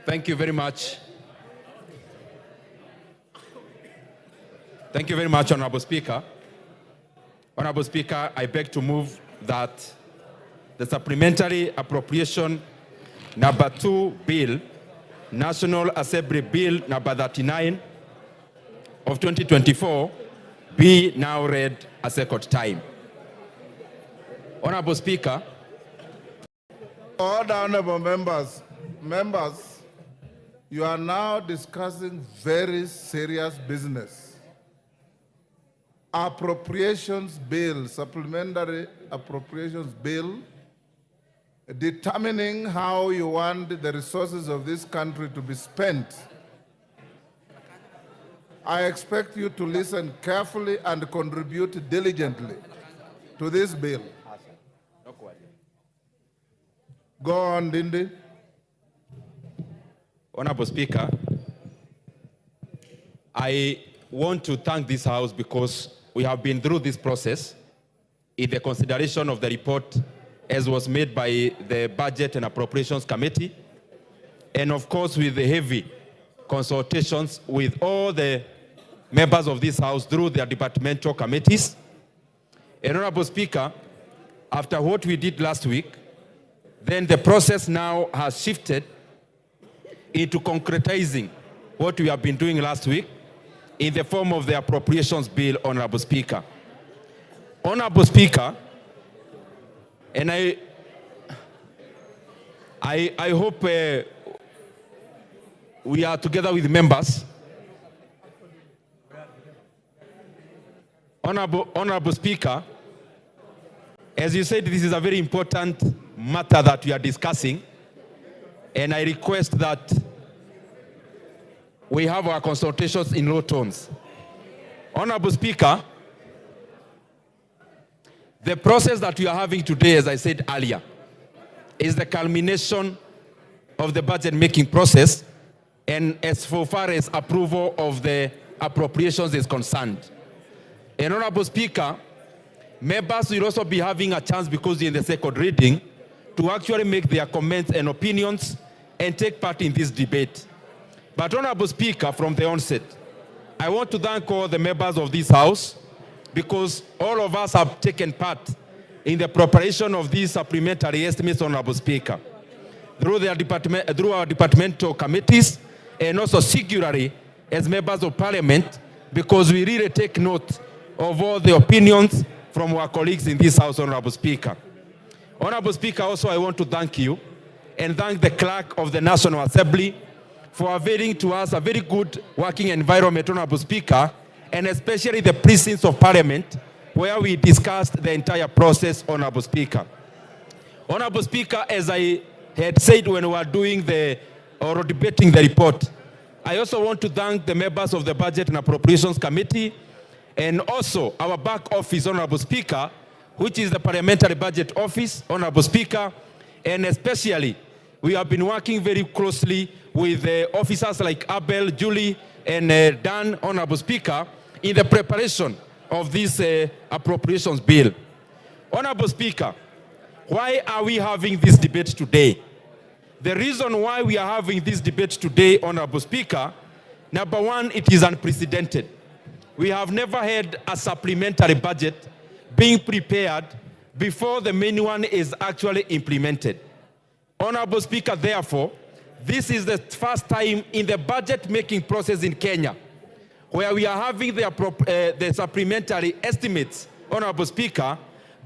Thank you very much. Thank you very much, Honorable Speaker. Honorable Speaker, I beg to move that the Supplementary Appropriation Number 2 Bill, National Assembly Bill Number 39 of 2024, be now read a second time. Honorable Speaker. Order, honorable members. Members, you are now discussing very serious business. Appropriations Bill, Supplementary Appropriations Bill, determining how you want the resources of this country to be spent. I expect you to listen carefully and contribute diligently to this bill. Go on, Ndindi. Honorable Speaker, I want to thank this House because we have been through this process in the consideration of the report as was made by the Budget and Appropriations Committee, and of course with the heavy consultations with all the members of this House through their departmental committees. And Honorable Speaker, after what we did last week, then the process now has shifted into concretizing what we have been doing last week in the form of the Appropriations Bill, Honorable Speaker. Honorable Speaker, and I hope we are together with members. Honorable Speaker, as you said, this is a very important matter that we are discussing, and I request that we have our consultations in low tones. Honorable Speaker, the process that we are having today, as I said earlier, is the culmination of the budget making process, and as far as approval of the appropriations is concerned. And Honorable Speaker, members will also be having a chance, because in the second reading, to actually make their comments and opinions and take part in this debate. But Honorable Speaker, from the onset, I want to thank all the members of this House, because all of us have taken part in the preparation of these supplementary estimates, Honorable Speaker, through our departmental committees, and also singularly as members of Parliament, because we really take note of all the opinions from our colleagues in this House, Honorable Speaker. Honorable Speaker, also I want to thank you and thank the Clerk of the National Assembly for availing to us a very good working environment, Honorable Speaker, and especially the precincts of Parliament, where we discussed the entire process, Honorable Speaker. Honorable Speaker, as I had said when we were doing or debating the report, I also want to thank the members of the Budget and Appropriations Committee, and also our back office, Honorable Speaker, which is the Parliamentary Budget Office, Honorable Speaker, and especially we have been working very closely with officers like Abel, Julie, and Dan, Honorable Speaker, in the preparation of this appropriations bill. Honorable Speaker, why are we having this debate today? The reason why we are having this debate today, Honorable Speaker, number one, it is unprecedented. We have never had a supplementary budget being prepared before the main one is actually implemented. Honorable Speaker, therefore, this is the first time in the budget-making process in Kenya where we are having the supplementary estimates, Honorable Speaker,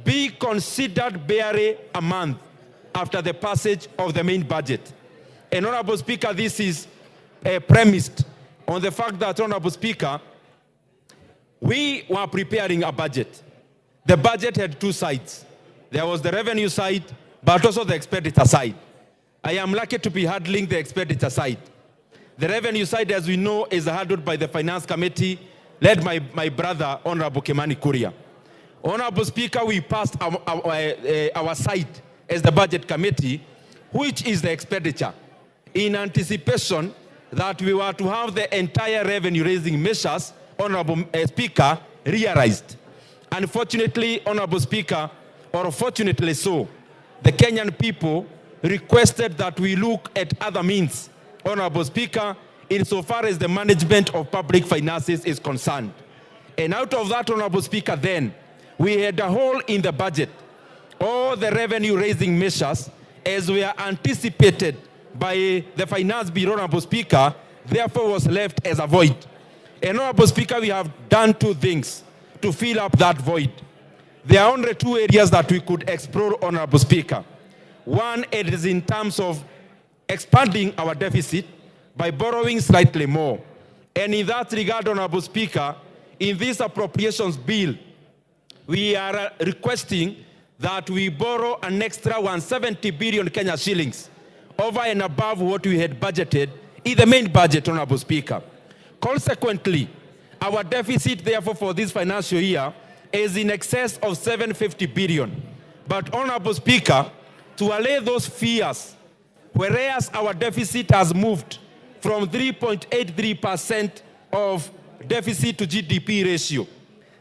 be considered barely a month after the passage of the main budget. And Honorable Speaker, this is premised on the fact that, Honorable Speaker, we were preparing a budget. The budget had two sides. There was the revenue side, but also the expenditure side. I am lucky to be handling the expenditure side. The revenue side, as we know, is handled by the Finance Committee, led by my brother, Honorable Kimani Kuria. Honorable Speaker, we passed our side as the Budget Committee, which is the expenditure, in anticipation that we were to have the entire revenue-raising measures, Honorable Speaker, realized. Unfortunately, Honorable Speaker, or fortunately so, the Kenyan people requested that we look at other means Honorable Speaker, insofar as the management of public finances is concerned. And out of that, Honorable Speaker, then, we had a hole in the budget. All the revenue-raising measures, as were anticipated by the Finance Bureau, Honorable Speaker, therefore was left as a void. And Honorable Speaker, we have done two things to fill up that void. There are only two areas that we could explore, Honorable Speaker. One, it is in terms of expanding our deficit by borrowing slightly more. And in that regard, Honorable Speaker, in this appropriations bill, we are requesting that we borrow an extra 170 billion Kenya shillings over and above what we had budgeted in the main budget, Honorable Speaker. Consequently, our deficit, therefore, for this financial year is in excess of 750 billion. But, Honorable Speaker, to allay those fears, whereas our deficit has moved from 3.83% of deficit to GDP ratio,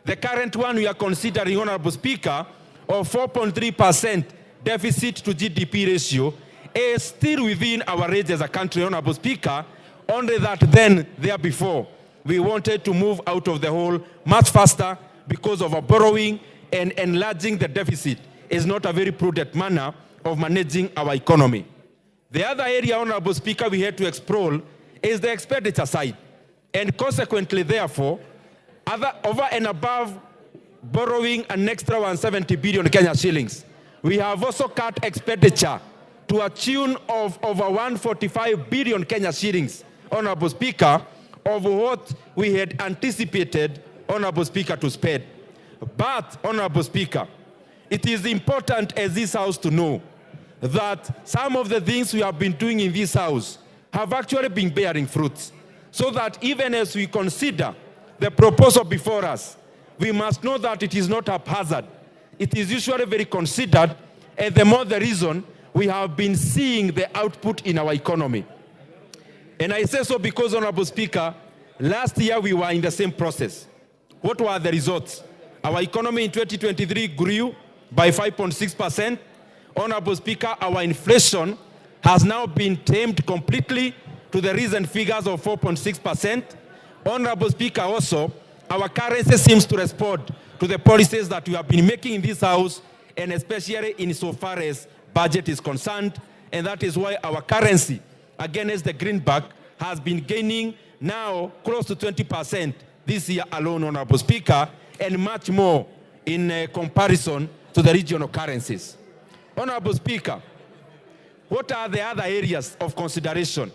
the current one we are considering, Honorable Speaker, of 4.3% deficit to GDP ratio, is still within our range as a country, Honorable Speaker, only that then, there before, we wanted to move out of the hole much faster because of our borrowing, and enlarging the deficit is not a very prudent manner of managing our economy. The other area, Honorable Speaker, we had to explore is the expenditure side. And consequently, therefore, over and above borrowing an extra 170 billion Kenya shillings, we have also cut expenditure to a tune of over 145 billion Kenya shillings, Honorable Speaker, of what we had anticipated, Honorable Speaker, to spend. But, Honorable Speaker, it is important as this House to know that some of the things we have been doing in this House have actually been bearing fruits. So that even as we consider the proposal before us, we must know that it is not haphazard. It is usually very considered, and the more the reason we have been seeing the output in our economy. And I say so because, Honorable Speaker, last year we were in the same process. What were the results? Our economy in 2023 grew by 5.6%. Honorable Speaker, our inflation has now been tamed completely to the recent figures of 4.6%. Honorable Speaker, also, our currency seems to respond to the policies that we have been making in this House, and especially insofar as budget is concerned. And that is why our currency against the greenback has been gaining now close to 20% this year alone, Honorable Speaker, and much more in comparison to the regional currencies. Honorable Speaker, what are the other areas of consideration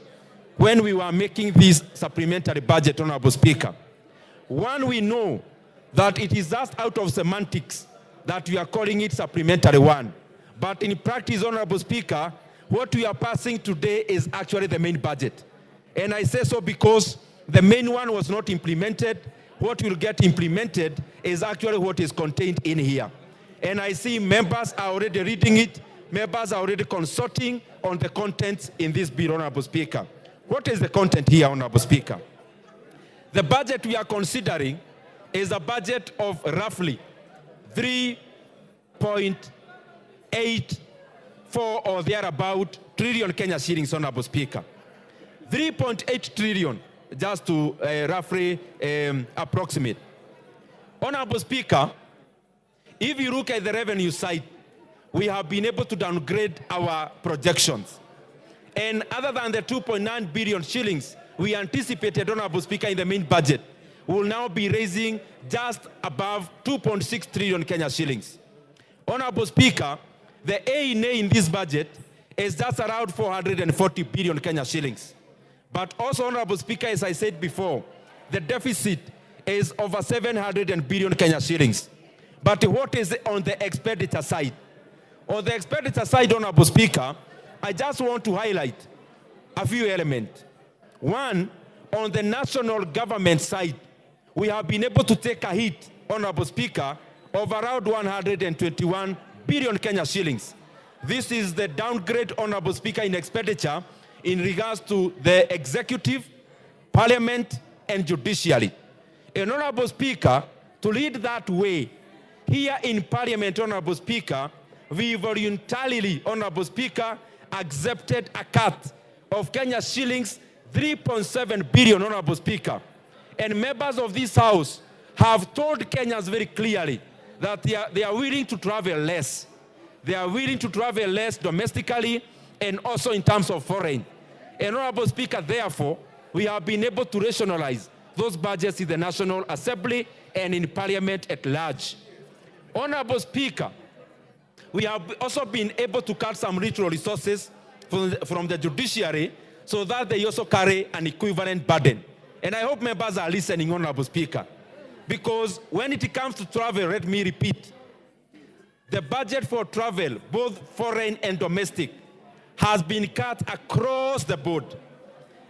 when we were making this supplementary budget, Honorable Speaker? One, we know that it is just out of semantics that we are calling it supplementary one. But in practice, Honorable Speaker, what we are passing today is actually the main budget. And I say so because the main one was not implemented. What will get implemented is actually what is contained in here. And I see members are already reading it. Members are already consulting on the contents in this bill, Honorable Speaker. What is the content here, Honorable Speaker? The budget we are considering is a budget of roughly 3.84 or thereabout trillion Kenya shillings, Honorable Speaker. 3.8 trillion, just to roughly approximate. Honorable Speaker, if you look at the revenue side, we have been able to downgrade our projections. And other than the 2.9 billion shillings we anticipated, Honorable Speaker, in the main budget, we will now be raising just above 2.6 trillion Kenya shillings. Honorable Speaker, the A in this budget is just around 440 billion Kenya shillings. But also, Honorable Speaker, as I said before, the deficit is over 700 billion Kenya shillings. But what is on the expenditure side? On the expenditure side, Honorable Speaker, I just want to highlight a few elements. One, on the national government side, we have been able to take a hit, Honorable Speaker, of around 121 billion Kenya shillings. This is the downgrade, Honorable Speaker, in expenditure in regards to the executive, parliament, and judiciary. And Honorable Speaker, to lead that way, here in Parliament, Honorable Speaker, we voluntarily, Honorable Speaker, accepted a cut of Kenya shillings 3.7 billion, Honorable Speaker. And members of this House have told Kenyans very clearly that they are willing to travel less. They are willing to travel less domestically and also in terms of foreign. And Honorable Speaker, therefore, we have been able to rationalize those budgets in the National Assembly and in Parliament at large. Honorable Speaker, we have also been able to cut some ritual resources from the judiciary so that they also carry an equivalent burden. And I hope members are listening, Honorable Speaker, because when it comes to travel, let me repeat, the budget for travel, both foreign and domestic, has been cut across the board.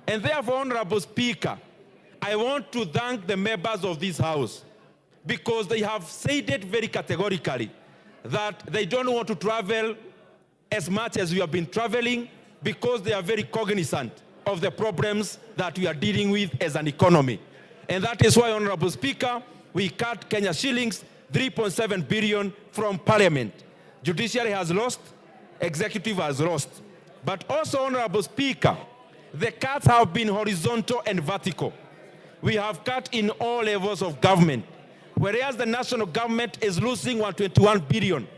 And therefore, Honorable Speaker, I want to thank the members of this House because they have said it very categorically that they don't want to travel as much as we have been traveling because they are very cognizant of the problems that we are dealing with as an economy. And that is why, Honorable Speaker, we cut Kenya shillings 3.7 billion from Parliament. Judiciary has lost, executive has lost. But also, Honorable Speaker, the cuts have been horizontal and vertical. We have cut in all levels of government. Whereas the national government is losing 121 billion.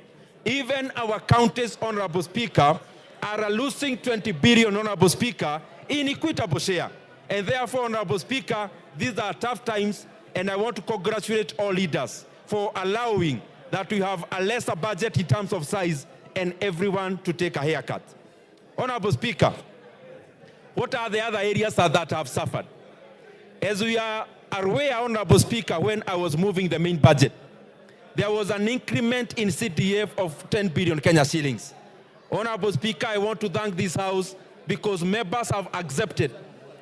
Even our counties, Honorable Speaker, are losing 20 billion, Honorable Speaker, in equitable share. And therefore, Honorable Speaker, these are tough times, and I want to congratulate all leaders for allowing that we have a lesser budget in terms of size and everyone to take a haircut. Honorable Speaker, what are the other areas that have suffered? As we are aware, Honorable Speaker, when I was moving the main budget, there was an increment in CDF of 10 billion Kenya shillings. Honorable Speaker, I want to thank this House because members have accepted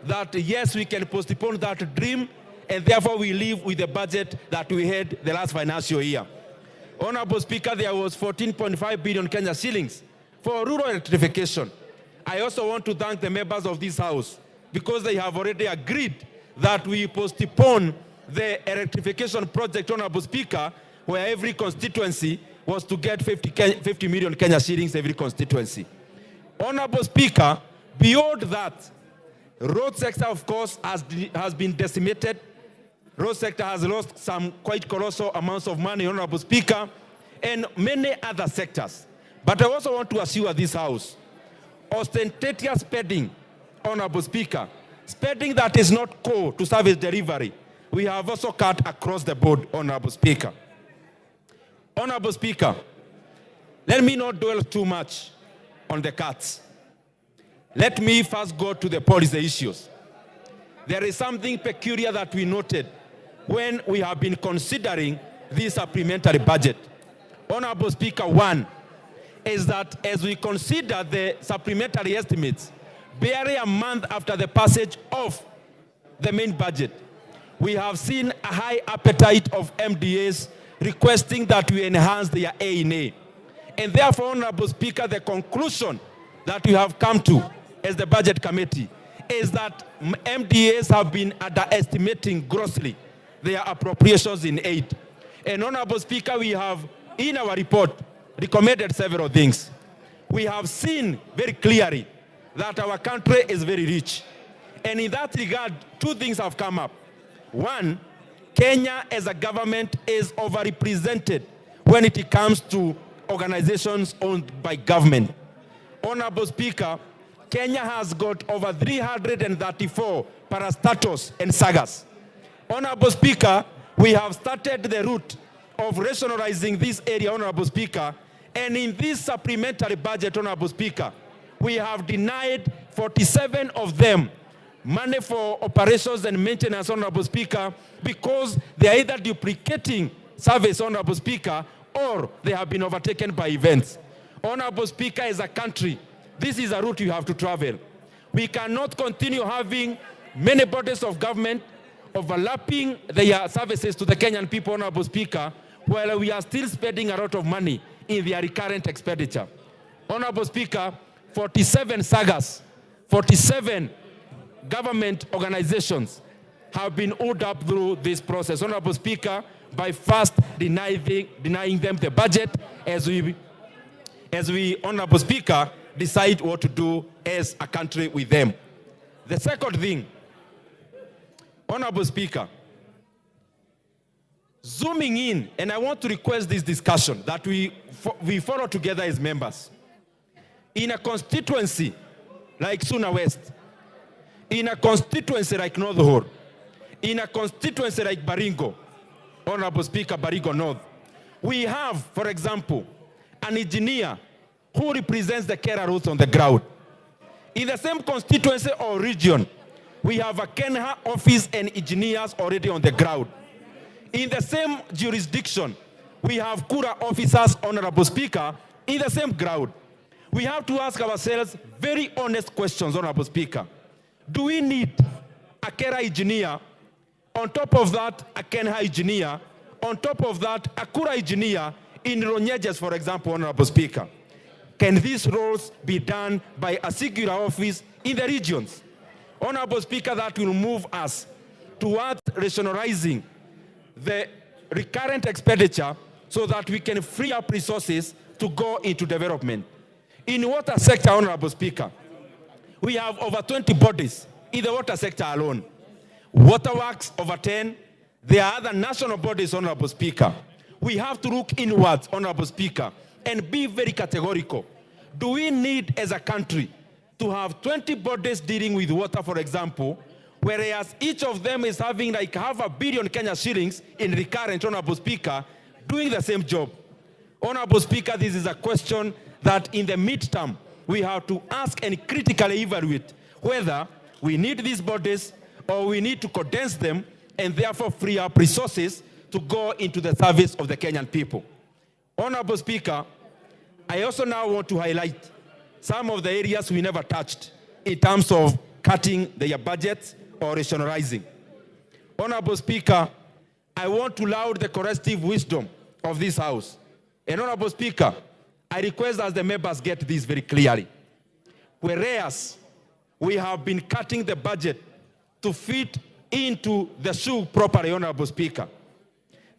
that, yes, we can postpone that dream, and therefore we live with the budget that we had the last financial year. Honorable Speaker, there was 14.5 billion Kenya shillings for rural electrification. I also want to thank the members of this House because they have already agreed that we postpone the electrification project, Honorable Speaker, where every constituency was to get 50 million Kenya shillings every constituency. Honorable Speaker, beyond that, road sector, of course, has been decimated. Road sector has lost some quite colossal amounts of money, Honorable Speaker, and many other sectors. But I also want to assure this House, ostentatious spending, Honorable Speaker, spending that is not core to service delivery, we have also cut across the board, Honorable Speaker. Honorable Speaker, let me not dwell too much on the cuts. Let me first go to the policy issues. There is something peculiar that we noted when we have been considering this supplementary budget. Honorable Speaker, one is that as we consider the supplementary estimates, barely a month after the passage of the main budget, we have seen a high appetite of MDAs requesting that we enhance their A&A. And therefore, Honorable Speaker, the conclusion that we have come to as the Budget Committee is that MDAs have been underestimating grossly their appropriations in aid. And Honorable Speaker, we have, in our report, recommended several things. We have seen very clearly that our country is very rich. And in that regard, two things have come up. One, Kenya as a government is overrepresented when it comes to organizations owned by government. Honorable Speaker, Kenya has got over 334 parastatos and sagas. Honorable Speaker, we have started the route of rationalizing this area, Honorable Speaker, and in this supplementary budget, Honorable Speaker, we have denied 47 of them money for operations and maintenance, Honorable Speaker, because they are either duplicating service, Honorable Speaker, or they have been overtaken by events. Honorable Speaker, as a country, this is a route you have to travel. We cannot continue having many bodies of government overlapping their services to the Kenyan people, Honorable Speaker, while we are still spending a lot of money in their recurrent expenditure. Honorable Speaker, 47 sagas, 47 government organizations have been owed up through this process, Honorable Speaker, by first denying them the budget as we, Honorable Speaker, decide what to do as a country with them. The second thing, Honorable Speaker, zooming in, and I want to request this discussion that we follow together as members. In a constituency like Suna West, in a constituency like North Hor, in a constituency like Baringo, Honorable Speaker, Baringo North, we have, for example, an engineer who represents the carer roots on the ground. In the same constituency or region, we have a Kenha office and engineers already on the ground. In the same jurisdiction, we have Kura officers, Honorable Speaker, in the same ground. We have to ask ourselves very honest questions, Honorable Speaker. Do we need a Kera engineer, on top of that, a Kenha engineer, on top of that, a Kura engineer in Ronyejes, for example, Honorable Speaker? Can these roles be done by a singular office in the regions? Honorable Speaker, that will move us towards rationalizing the recurrent expenditure so that we can free up resources to go into development. In the water sector, Honorable Speaker, we have over 20 bodies in the water sector alone. Waterworks, over 10. There are other national bodies, Honorable Speaker. We have to look inwards, Honorable Speaker, and be very categorical. Do we need, as a country, to have 20 bodies dealing with water, for example, whereas each of them is having like $500 million Kenya shillings in recurrent, Honorable Speaker, doing the same job? Honorable Speaker, this is a question that in the midterm, we have to ask and critically evaluate whether we need these bodies or we need to condense them and therefore free up resources to go into the service of the Kenyan people. Honorable Speaker, I also now want to highlight some of the areas we never touched in terms of cutting their budgets or rationalizing. Honorable Speaker, I want to laud the corrective wisdom of this House. And Honorable Speaker, I request that the members get this very clearly. Whereas we have been cutting the budget to fit into the shoe properly, Honorable Speaker,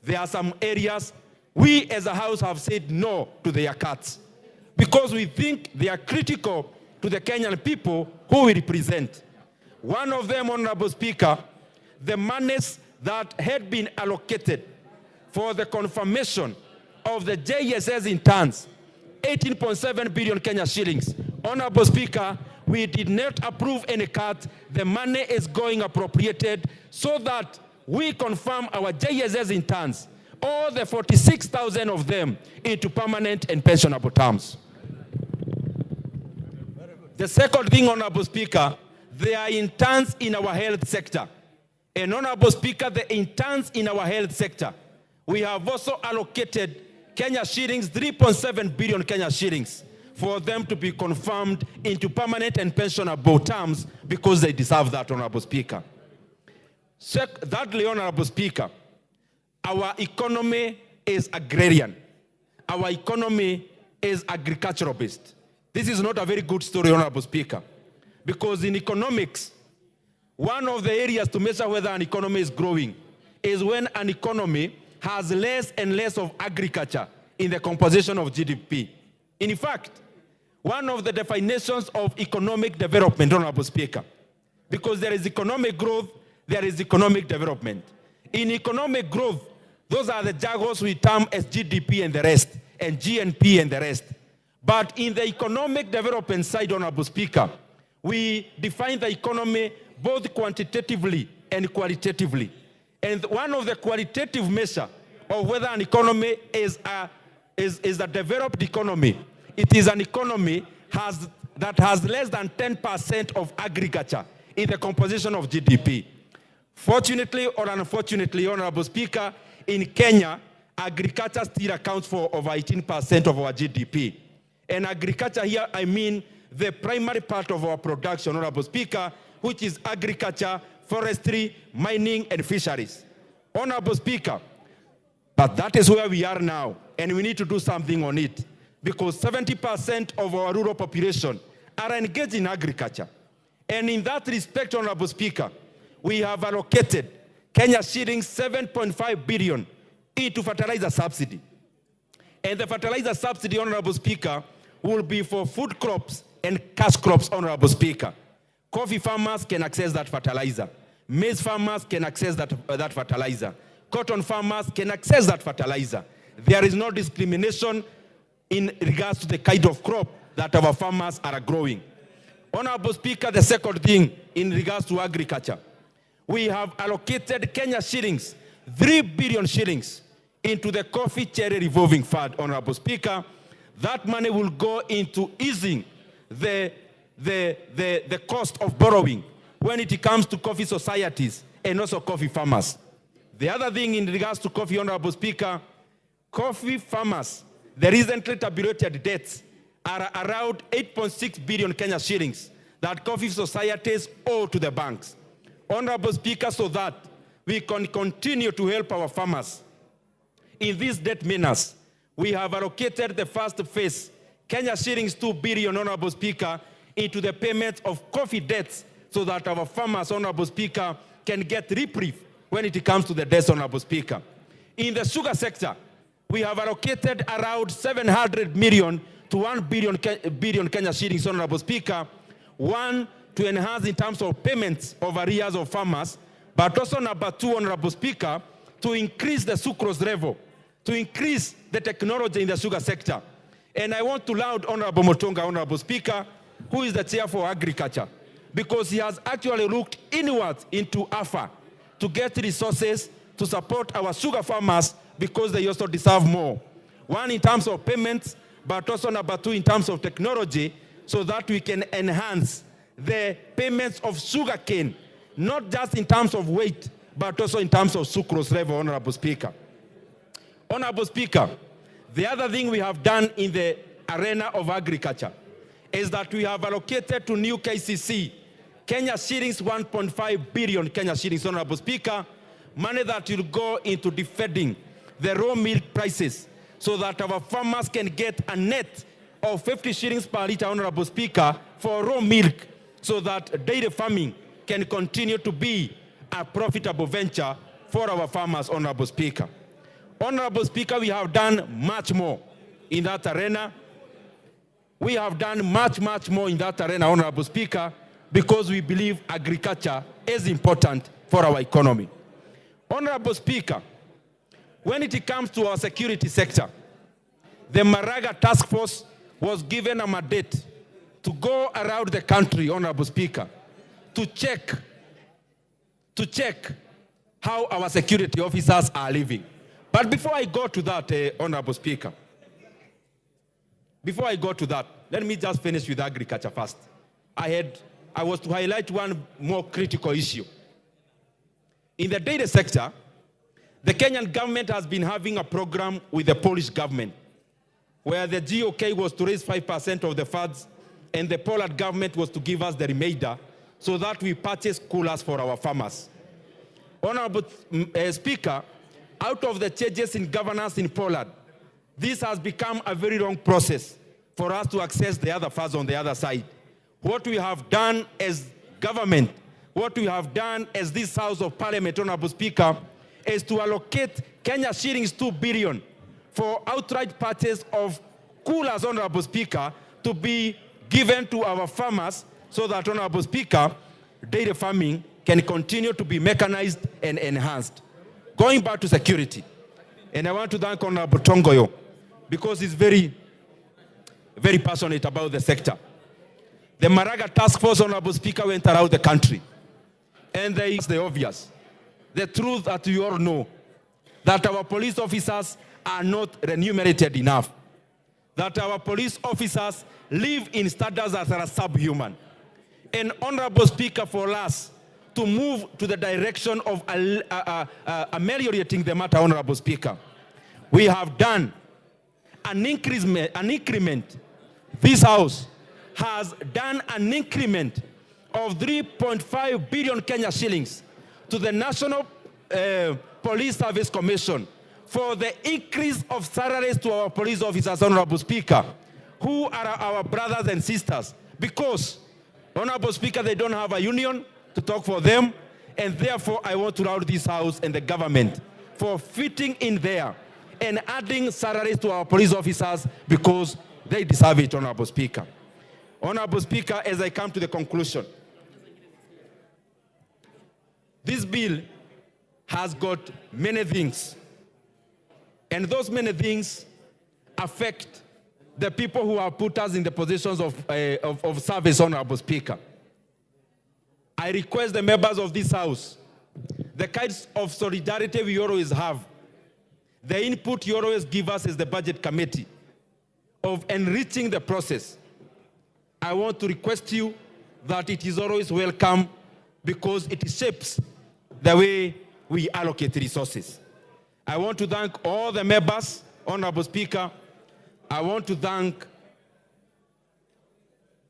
there are some areas we as a House have said no to their cuts because we think they are critical to the Kenyan people who we represent. One of them, Honorable Speaker, the monies that had been allocated for the confirmation of the JSS interns, 18.7 billion Kenya shillings. Honorable Speaker, we did not approve any cut. The money is going appropriated so that we confirm our JSS interns, all the 46,000 of them, into permanent and pensionable terms. The second thing, Honorable Speaker, there are interns in our health sector. And Honorable Speaker, the interns in our health sector, we have also allocated Kenya shillings, 3.7 billion Kenya shillings, for them to be confirmed into permanent and pensionable terms because they deserve that, Honorable Speaker. Thirdly, Honorable Speaker, our economy is agrarian. Our economy is agricultural based. This is not a very good story, Honorable Speaker, because in economics, one of the areas to measure whether an economy is growing is when an economy has less and less of agriculture in the composition of GDP. In fact, one of the definitions of economic development, Honorable Speaker, because there is economic growth, there is economic development. In economic growth, those are the jargons we term as GDP and the rest, and GNP and the rest. But in the economic development side, Honorable Speaker, we define the economy both quantitatively and qualitatively. And one of the qualitative measures of whether an economy is a developed economy, it is an economy that has less than 10% of agriculture in the composition of GDP. Fortunately or unfortunately, Honorable Speaker, in Kenya, agriculture still accounts for over 18% of our GDP. And agriculture here, I mean the primary part of our production, Honorable Speaker, which is agriculture, forestry, mining, and fisheries. Honorable Speaker, but that is where we are now, and we need to do something on it, because 70% of our rural population are engaged in agriculture. And in that respect, Honorable Speaker, we have allocated Kenya shillings 7.5 billion into fertilizer subsidy. And the fertilizer subsidy, Honorable Speaker, will be for food crops and cash crops, Honorable Speaker. Coffee farmers can access that fertilizer. Maize farmers can access that fertilizer. Cotton farmers can access that fertilizer. There is no discrimination in regards to the kind of crop that our farmers are growing. Honorable Speaker, the second thing in regards to agriculture, we have allocated Kenya shillings, 3 billion shillings, into the coffee cherry revolving fund, Honorable Speaker. That money will go into easing the cost of borrowing when it comes to coffee societies and also coffee farmers. The other thing in regards to coffee, Honorable Speaker, coffee farmers, the recently tabulated debts are around 8.6 billion Kenya shillings that coffee societies owe to the banks. Honorable Speaker, so that we can continue to help our farmers in these debt menace, we have allocated the first phase, Kenya shillings 2 billion, Honorable Speaker, into the payment of coffee debts so that our farmers, Honorable Speaker, can get reprieve when it comes to the debts, Honorable Speaker. In the sugar sector, we have allocated around 700 million to 1 billion Kenya shillings, Honorable Speaker. One, to enhance in terms of payments of arrears of farmers, but also number two, Honorable Speaker, to increase the sucrose level, to increase the technology in the sugar sector. And I want to laud Honorable Motonga, Honorable Speaker, who is the chair for agriculture, because he has actually looked inwards into AFA to get resources to support our sugar farmers because they also deserve more. One, in terms of payments, but also number two, in terms of technology, so that we can enhance the payments of sugar cane, not just in terms of weight, but also in terms of sucrose level, Honorable Speaker. Honorable Speaker, the other thing we have done in the arena of agriculture is that we have allocated to new KCC Kenya shillings 1.5 billion Kenya shillings, Honorable Speaker, money that will go into defending the raw milk prices so that our farmers can get a net of 50 shillings per litre, Honorable Speaker, for raw milk so that dairy farming can continue to be a profitable venture for our farmers, Honorable Speaker. Honorable Speaker, we have done much more in that arena. We have done much more in that arena, Honorable Speaker, because we believe agriculture is important for our economy. Honorable Speaker, when it comes to our security sector, the Maraga Task Force was given a mandate to go around the country, Honorable Speaker, to check how our security officers are living. But before I go to that, Honorable Speaker, before I go to that, let me just finish with agriculture first. I was to highlight one more critical issue. In the dairy sector, the Kenyan government has been having a program with the Polish government where the GOK was to raise 5% of the funds and the Poland government was to give us the remainder so that we purchase coolers for our farmers. Honorable Speaker, out of the changes in governance in Poland, this has become a very long process for us to access the other funds on the other side. What we have done as government, what we have done as this House of Parliament, Honorable Speaker, is to allocate Kenya shillings 2 billion for outright purchase of coolers, Honorable Speaker, to be given to our farmers so that, Honorable Speaker, dairy farming can continue to be mechanized and enhanced. Going back to security, and I want to thank Honorable Tongoyo because he's very passionate about the sector. The Maraga Task Force, Honorable Speaker, went around the country. And there is the obvious. The truth that you all know, that our police officers are not remunerated enough. That our police officers live in standards that are subhuman. And Honorable Speaker, for us to move to the direction of ameliorating the matter, Honorable Speaker, we have done an increment. This House has done an increment of 3.5 billion Kenya shillings to the National Police Service Commission for the increase of salaries to our police officers, Honorable Speaker, who are our brothers and sisters, because, Honorable Speaker, they don't have a union to talk for them, and therefore I want to laud this House and the government for fitting in there and adding salaries to our police officers because they deserve it, Honorable Speaker. Honorable Speaker, as I come to the conclusion, this bill has got many things, and those many things affect the people who have put us in the positions of service, Honorable Speaker. I request the members of this House, the kinds of solidarity we always have, the input you always give us as the Budget Committee of enriching the process. I want to request you that it is always welcome because it shapes the way we allocate resources. I want to thank all the members, Honorable Speaker. I want to thank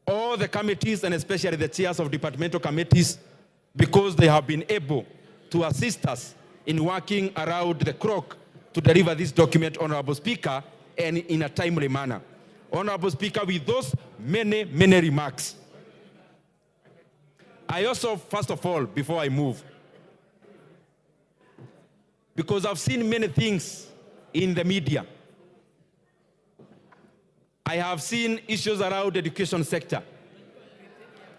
all the committees and especially the chairs of departmental committees because they have been able to assist us in working around the clock to deliver this document, Honorable Speaker, and in a timely manner. Honorable Speaker, with those many remarks, I also, first of all, before I move, because I've seen many things in the media. I have seen issues around the education sector.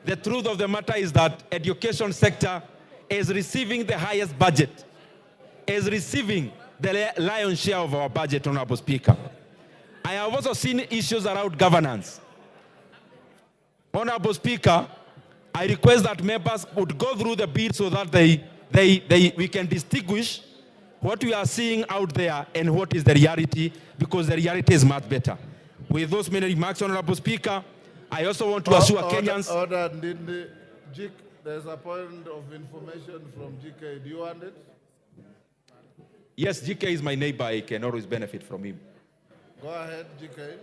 The truth of the matter is that education sector is receiving the highest budget, is receiving the lion's share of our budget, Honorable Speaker. I have also seen issues around governance. Honorable Speaker, I request that members would go through the bill so that we can distinguish what we are seeing out there and what is the reality, because the reality is much better. With those many remarks, Honorable Speaker, I also want to assure Kenyans. Order, Ndindi. There's a point of information from GK. Do you want it? Yes, GK is my neighbor. I can always benefit from him. Go ahead, GK.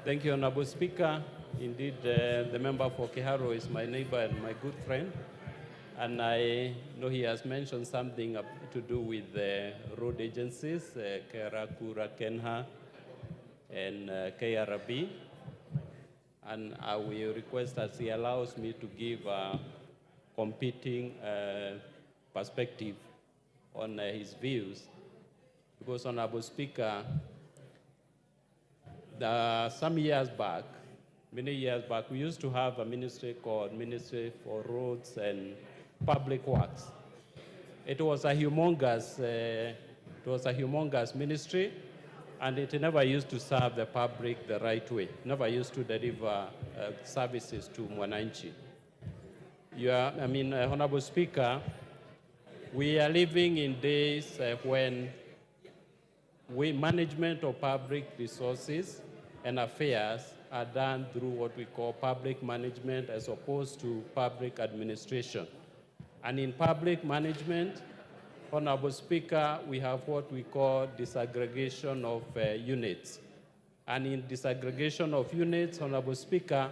Thank you, Honorable Speaker. Indeed, the member for Keharo is my neighbor and my good friend. And I know he has mentioned something to do with the road agencies, Kera, Kenha, and KRB. And I will request that he allows me to give a competing perspective on his views. Because, Honorable Speaker, some years back, many years back, we used to have a ministry called Ministry for Roads and Public Works. It was a humongous ministry, and it never used to serve the public the right way. Never used to deliver services to Mwananchi. Honorable Speaker, we are living in days when management of public resources and affairs are done through what we call public management as opposed to public administration. And in public management, Honorable Speaker, we have what we call disaggregation of units. And in disaggregation of units, Honorable Speaker,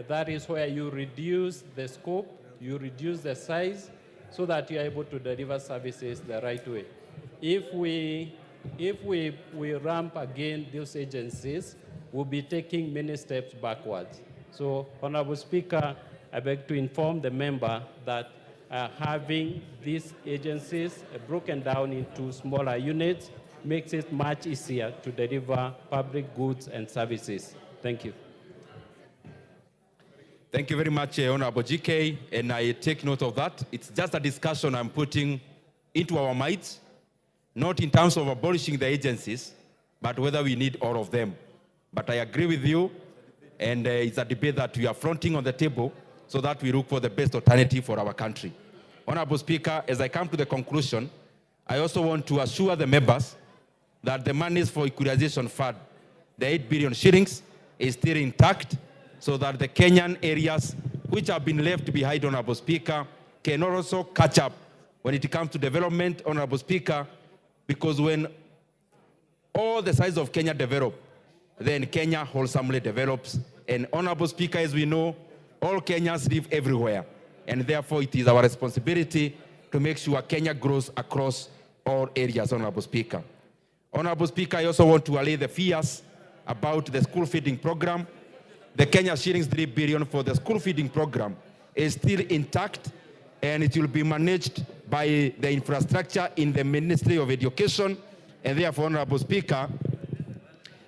that is where you reduce the scope, you reduce the size, so that you're able to deliver services the right way. If we ramp again those agencies, we'll be taking many steps backwards. So, Honorable Speaker, I beg to inform the member that having these agencies broken down into smaller units makes it much easier to deliver public goods and services. Thank you. Thank you very much, Honorable GK, and I take note of that. It's just a discussion I'm putting into our minds, not in terms of abolishing the agencies, but whether we need all of them. But I agree with you, and it's a debate that we are fronting on the table so that we look for the best alternative for our country. Honorable Speaker, as I come to the conclusion, I also want to assure the members that the monies for equalization fund, the 8 billion shillings, is still intact, so that the Kenyan areas which have been left behind, Honorable Speaker, can also catch up when it comes to development, Honorable Speaker, because when all the sides of Kenya develop, then Kenya wholesomely develops. And Honorable Speaker, as we know, all Kenyans live everywhere. And therefore, it is our responsibility to make sure Kenya grows across all areas, Honorable Speaker. Honorable Speaker, I also want to allay the fears about the school feeding program. The Kenya shillings 3 billion for the school feeding program is still intact, and it will be managed by the infrastructure in the Ministry of Education. And therefore, Honorable Speaker,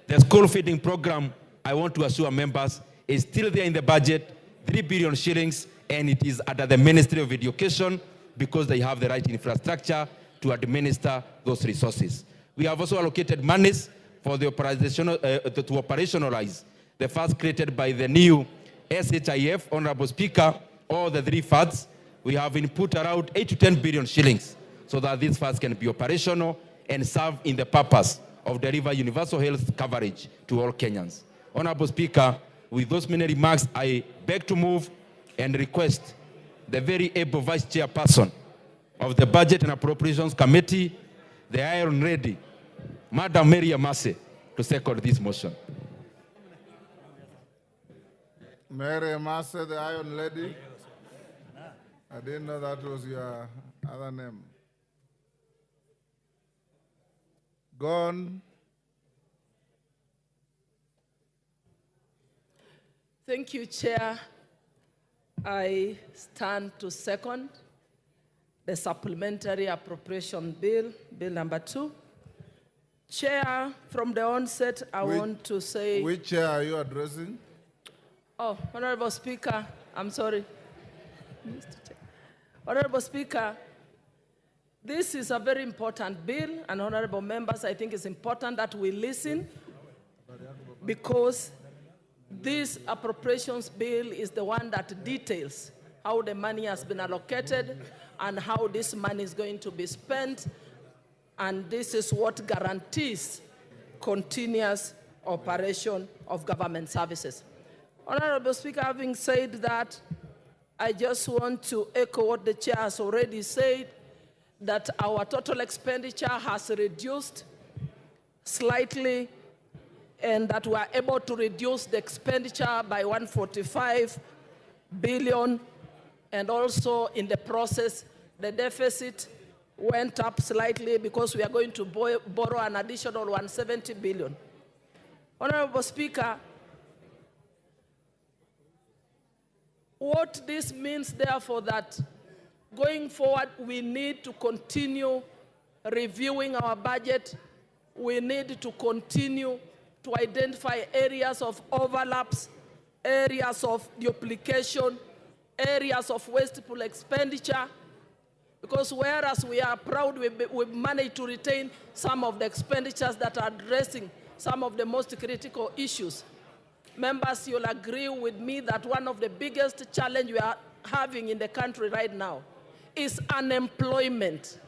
the school feeding program I want to assure members, is still there in the budget, 3 billion shillings, and it is under the Ministry of Education because they have the right infrastructure to administer those resources. We have also allocated monies for the to operationalize the funds created by the new SHIF, Honorable Speaker, all the 3 funds. We have input around 8 to 10 billion shillings so that these funds can be operational and serve in the purpose of deliver universal health coverage to all Kenyans. Honorable Speaker, with those many remarks, I beg to move and request the very able Vice Chairperson of the Budget and Appropriations Committee, the Iron Lady, Madam Mary Amase, to second this motion. Mary Amase, the Iron Lady. I didn't know that was your other name. Gone. Thank you, Chair. I stand to second the Supplementary Appropriation Bill, Bill number 2. Chair, from the onset, I want to say... Which chair are you addressing? Oh, Honorable Speaker, I'm sorry. Honorable Speaker, this is a very important bill, and honorable members, I think it's important that we listen because this appropriations bill is the one that details how the money has been allocated and how this money is going to be spent, and this is what guarantees continuous operation of government services. Honorable Speaker, having said that, I just want to echo what the chair has already said, that our total expenditure has reduced slightly and that we are able to reduce the expenditure by 145 billion, and also in the process, the deficit went up slightly because we are going to borrow an additional 170 billion. Honorable Speaker, what this means, therefore, that going forward, we need to continue reviewing our budget. We need to continue to identify areas of overlaps, areas of duplication, areas of wasteful expenditure, because whereas we are proud we've managed to retain some of the expenditures that are addressing some of the most critical issues. Members, you'll agree with me that one of the biggest challenges we are having in the country right now is unemployment.